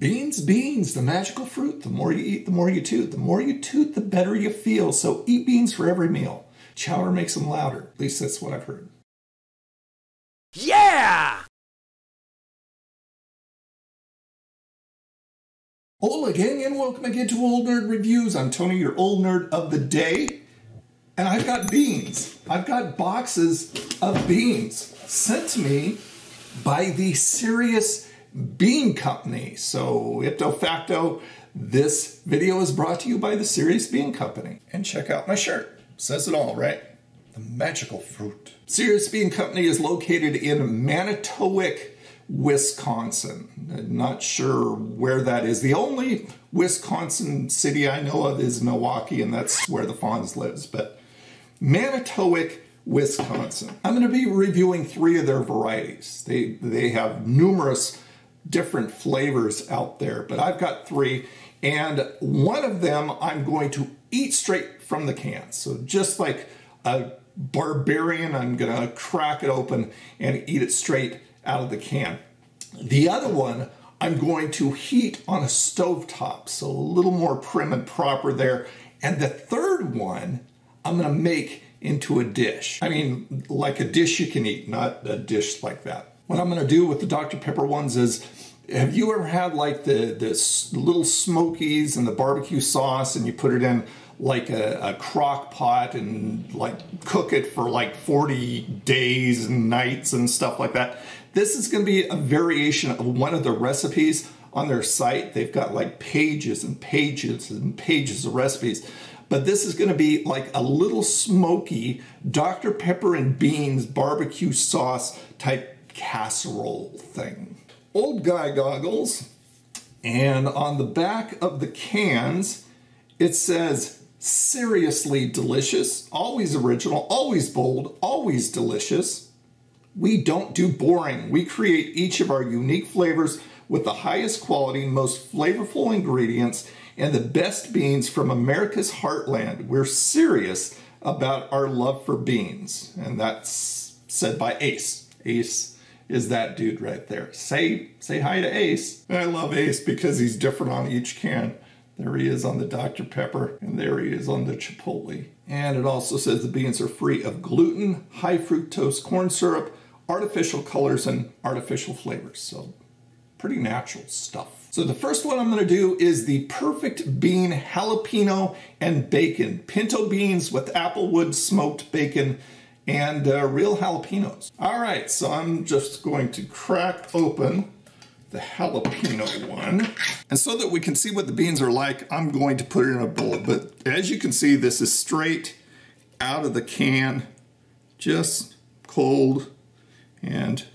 Beans, beans, the magical fruit. The more you eat, the more you toot. The more you toot, the better you feel. So eat beans for every meal. Chowder makes them louder. At least that's what I've heard. Yeah! Hola gang, and welcome again to Old Nerd Reviews. I'm Tony, your old nerd of the day. And I've got beans. I've got boxes of beans sent to me by the Serious Bean Company. So, ipso facto, this video is brought to you by the Serious Bean Company. And check out my shirt. Says it all, right? The magical fruit. Serious Bean Company is located in Manitowoc, Wisconsin. Not sure where that is. The only Wisconsin city I know of is Milwaukee, and that's where the Fonz lives. But Manitowoc, Wisconsin. I'm going to be reviewing 3 of their varieties. They have numerous different flavors out there, but I've got 3, and one of them I'm going to eat straight from the can. So just like a barbarian, I'm going to crack it open and eat it straight out of the can. The other one I'm going to heat on a stovetop, so a little more prim and proper there. And the third one I'm going to make into a dish. I mean, like a dish you can eat, not a dish like that. What I'm going to do with the Dr. Pepper ones is, have you ever had like the little Smokies and the barbecue sauce, and you put it in like a crock pot and like cook it for like 40 days and nights and stuff like that? This is going to be a variation of one of the recipes on their site. They've got like pages and pages and pages of recipes. But this is going to be like a little smoky Dr. Pepper and beans barbecue sauce type casserole thing. Old guy goggles. And on the back of the cans, it says, seriously delicious, always original, always bold, always delicious. We don't do boring. We create each of our unique flavors with the highest quality, most flavorful ingredients, and the best beans from America's heartland. We're serious about our love for beans. And that's said by Ace. Ace is that dude right there. Say hi to Ace. I love Ace because he's different on each can. There he is on the Dr. Pepper, and there he is on the Chipotle. And it also says the beans are free of gluten, high fructose corn syrup, artificial colors, and artificial flavors. So pretty natural stuff. So the first one I'm going to do is the perfect bean jalapeno and bacon. Pinto beans with applewood smoked bacon and real jalapenos. All right, so I'm just going to crack open the jalapeno one. And so that we can see what the beans are like, I'm going to put it in a bowl. But as you can see, this is straight out of the can, just cold. And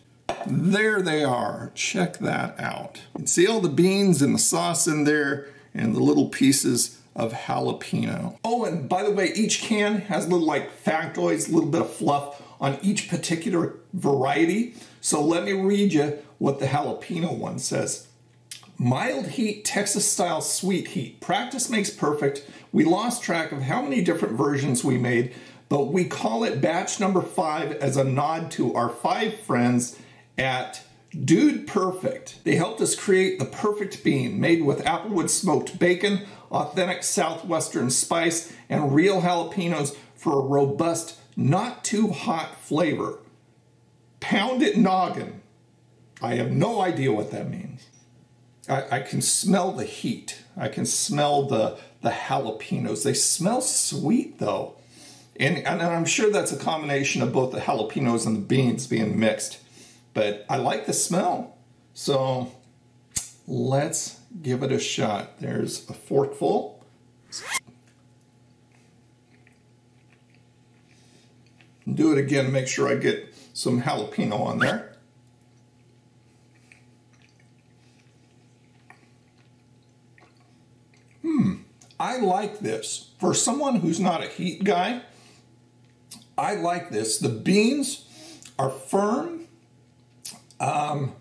there they are. Check that out. You can see all the beans and the sauce in there and the little pieces of jalapeno. Oh, and by the way, each can has little like factoids, a little bit of fluff on each particular variety. So let me read you what the jalapeno one says. Mild heat, Texas style sweet heat. Practice makes perfect. We lost track of how many different versions we made, but we call it batch number 5 as a nod to our 5 friends at Dude Perfect. They helped us create the perfect bean made with applewood smoked bacon, authentic southwestern spice, and real jalapenos for a robust, not too hot flavor. Pound it noggin. I have no idea what that means. I can smell the heat. I can smell the jalapenos. They smell sweet though. And I'm sure that's a combination of both the jalapenos and the beans being mixed. But I like the smell. So let's give it a shot. There's a forkful. Do it again, make sure I get some jalapeno on there. I like this. For someone who's not a heat guy, I like this. The beans are firm, and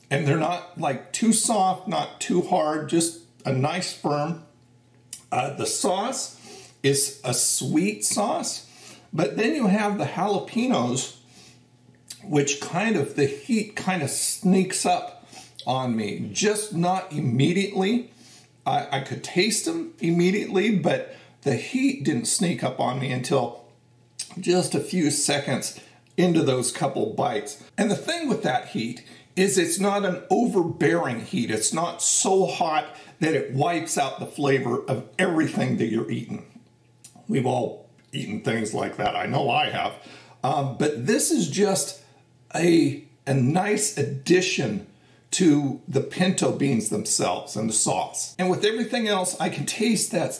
they're not like too soft, not too hard, just a nice firm. The sauce is a sweet sauce, but then you have the jalapenos, which kind of, the heat kind of sneaks up on me, just not immediately. I could taste them immediately, but the heat didn't sneak up on me until just a few seconds into those couple bites. And the thing with that heat is it's not an overbearing heat. It's not so hot that it wipes out the flavor of everything that you're eating. We've all eaten things like that. I know I have. But this is just a nice addition to the pinto beans themselves and the sauce. And with everything else, I can taste that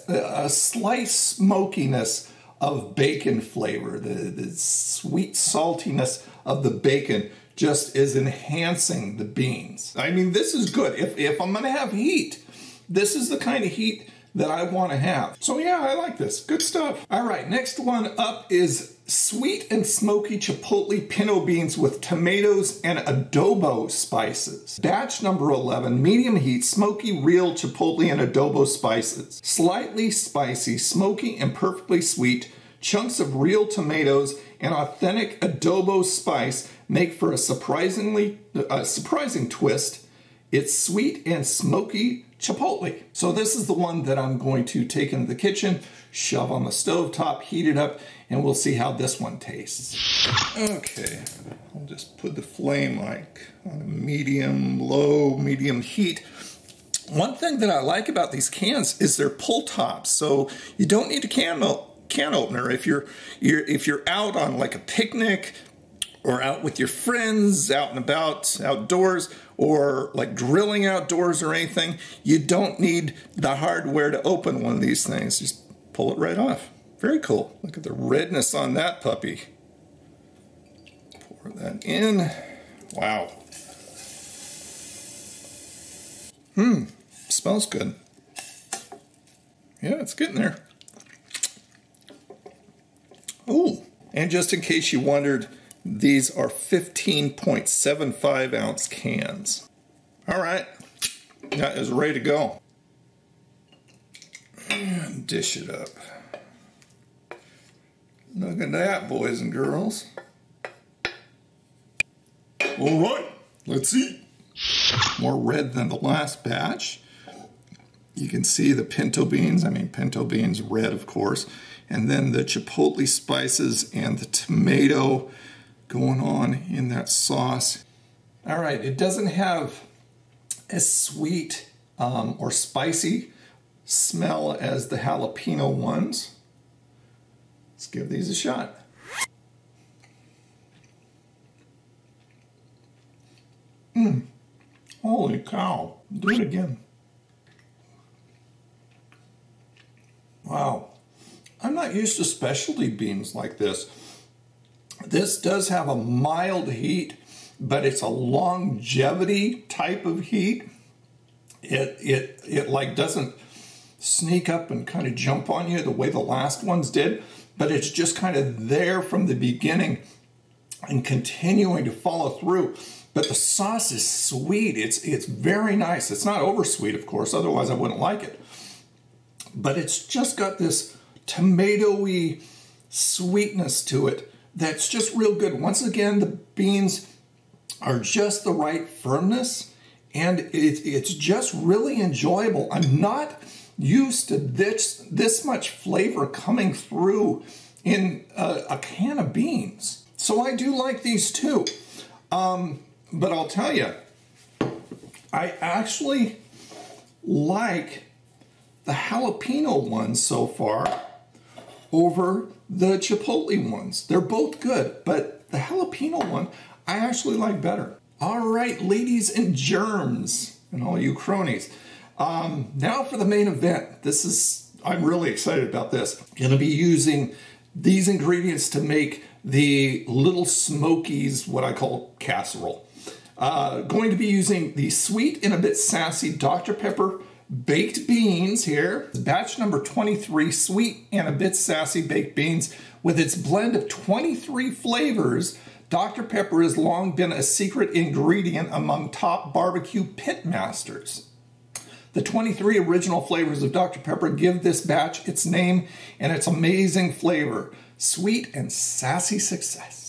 slight smokiness of bacon flavor. The sweet saltiness of the bacon just is enhancing the beans. I mean, this is good. If I'm gonna have heat, this is the kind of heat that I want to have. So yeah, I like this. Good stuff. All right, next one up is sweet and smoky chipotle pinto beans with tomatoes and adobo spices. Batch number 11, medium heat, smoky, real chipotle and adobo spices. Slightly spicy, smoky, and perfectly sweet. Chunks of real tomatoes and authentic adobo spice make for a surprising twist. It's sweet and smoky Chipotle. So this is the one that I'm going to take into the kitchen, shove on the stove top, heat it up, and we'll see how this one tastes. Okay, I'll just put the flame like on a medium heat. One thing that I like about these cans is their pull tops, so you don't need a can opener if you're out on like a picnic or out with your friends, out and about, outdoors, or like grilling outdoors or anything. You don't need the hardware to open one of these things. Just pull it right off. Very cool. Look at the redness on that puppy. Pour that in. Wow. Smells good. Yeah, it's getting there. Ooh, and just in case you wondered, these are 15.75 ounce cans. All right, that is ready to go. And dish it up. Look at that, boys and girls. All right, let's eat. More red than the last batch. You can see the pinto beans. I mean, pinto beans red, of course. And then the chipotle spices and the tomato going on in that sauce. All right, it doesn't have as sweet or spicy smell as the jalapeno ones. Let's give these a shot. Holy cow. Do it again. Wow. I'm not used to specialty beans like this. This does have a mild heat, but it's a longevity type of heat. It like doesn't sneak up and kind of jump on you the way the last ones did, but it's just kind of there from the beginning and continuing to follow through. But the sauce is sweet. It's very nice. It's not over sweet, of course, otherwise I wouldn't like it. But it's just got this tomatoey sweetness to it that's just real good. Once again, the beans are just the right firmness, and it's just really enjoyable. I'm not used to this much flavor coming through in a can of beans. So I do like these too. But I'll tell you, I actually like the jalapeno ones so far over the chipotle ones. They're both good, but the jalapeno one I actually like better. All right, ladies and germs, and all you cronies. Now for the main event. I'm really excited about this. Gonna be using these ingredients to make the Little Smokies, what I call casserole. Going to be using the sweet and a bit sassy Dr. Pepper baked beans here. Batch number 23, sweet and a bit sassy baked beans. With its blend of 23 flavors, Dr. Pepper has long been a secret ingredient among top barbecue pit masters. The 23 original flavors of Dr. Pepper give this batch its name and its amazing flavor. Sweet and sassy success.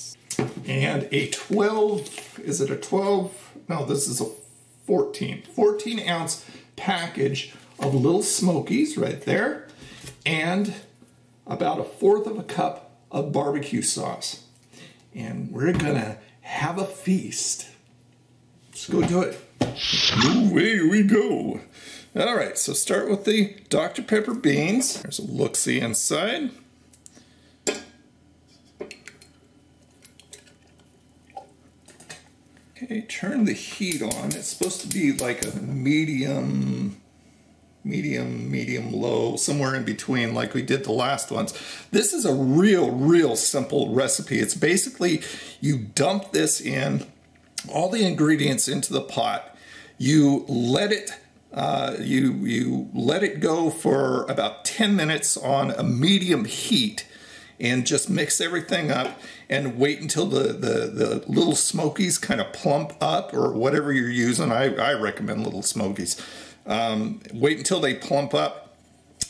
And a 12, is it a 12? No, this is a 14 ounce package of little Smokies right there, and about 1/4 of a cup of barbecue sauce. And we're gonna have a feast. Let's go do it. Away we go. All right, so start with the Dr. Pepper beans. There's a look-see inside. Okay, turn the heat on. It's supposed to be like a medium low, somewhere in between like we did the last ones. This is a real simple recipe. It's basically you dump this in, all the ingredients into the pot. You let it you let it go for about 10 minutes on a medium heat, and just mix everything up and wait until the little Smokies kind of plump up, or whatever you're using. I recommend little Smokies. Wait until they plump up,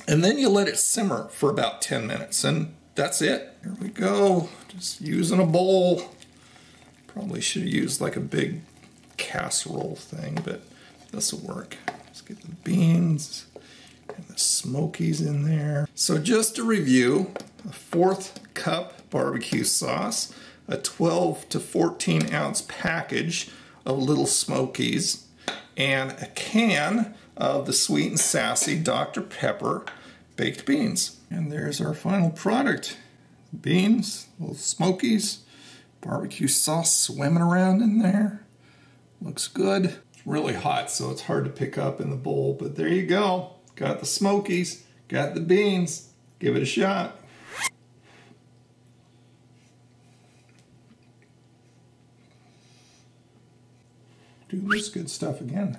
and then you let it simmer for about 10 minutes, and that's it. Here we go, just using a bowl. Probably should have used like a big casserole thing, but this will work. Let's get the beans and the Smokies in there. So just to review, a 1/4 cup barbecue sauce, a 12 to 14 ounce package of little Smokies, and a can of the sweet and sassy Dr. Pepper baked beans. And there's our final product. Beans, little Smokies, barbecue sauce swimming around in there. Looks good. It's really hot, so it's hard to pick up in the bowl, but there you go. Got the Smokies, got the beans. Give it a shot. Do this good stuff again.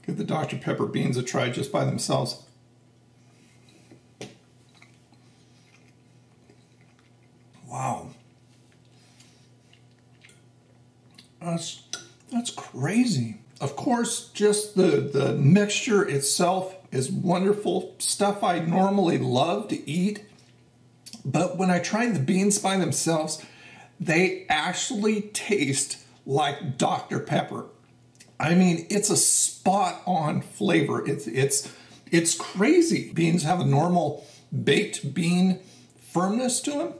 Give the Dr. Pepper beans a try just by themselves. Wow. That's crazy. Of course, just the mixture itself is wonderful. Stuff I normally love to eat. But when I tried the beans by themselves, they actually taste like Dr. Pepper. I mean, it's a spot-on flavor. It's crazy. Beans have a normal baked bean firmness to them,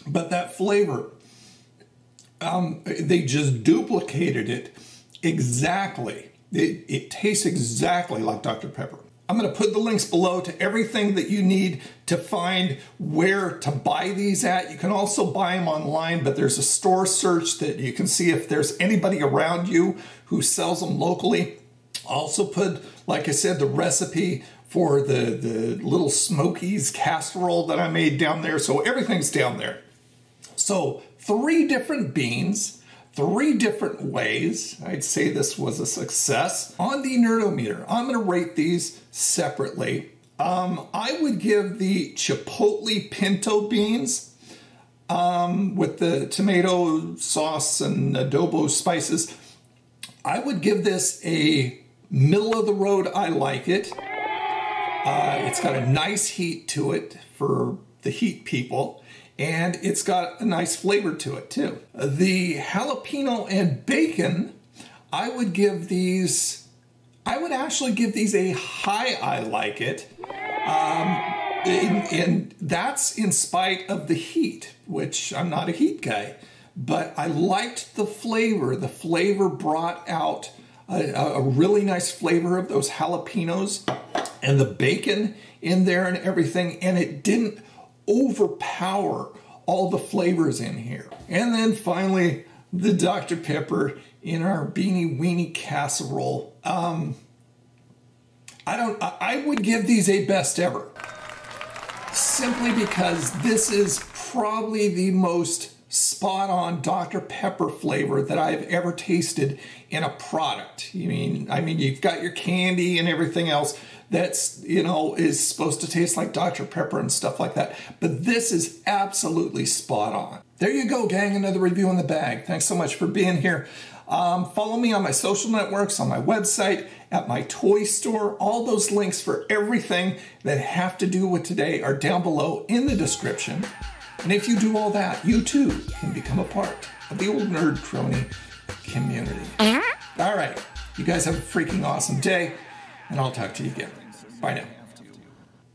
but that flavor, they just duplicated it exactly. It tastes exactly like Dr. Pepper. I'm going to put the links below to everything that you need to find where to buy these at. You can also buy them online, but there's a store search that you can see if there's anybody around you who sells them locally. I'll also put, like I said, the recipe for the little Smokies casserole that I made down there. So everything's down there. So 3 different beans, 3 different ways. I'd say this was a success. On the Nerdometer, I'm going to rate these separately. I would give the Chipotle pinto beans with the tomato sauce and adobo spices. I would give this a middle of the road. I like it. It's got a nice heat to it for the heat people. And it's got a nice flavor to it too. The jalapeno and bacon, I would actually give these a high I like it. And that's in spite of the heat, which I'm not a heat guy. But I liked the flavor. The flavor brought out a really nice flavor of those jalapenos and the bacon in there and everything. And it didn't overpower all the flavors in here. And then finally, the Dr. Pepper in our beanie weenie casserole. I would give these a best ever, simply because this is probably the most spot-on Dr. Pepper flavor that I've ever tasted in a product. I mean, you've got your candy and everything else that's, is supposed to taste like Dr. Pepper and stuff like that. But this is absolutely spot on. There you go, gang. Another review in the bag. Thanks so much for being here. Follow me on my social networks, on my website, at my toy store. All those links for everything that have to do with today are down below in the description. And if you do all that, you too can become a part of the Old Nerd Crony community. All right, you guys have a freaking awesome day, and I'll talk to you again. Bye now.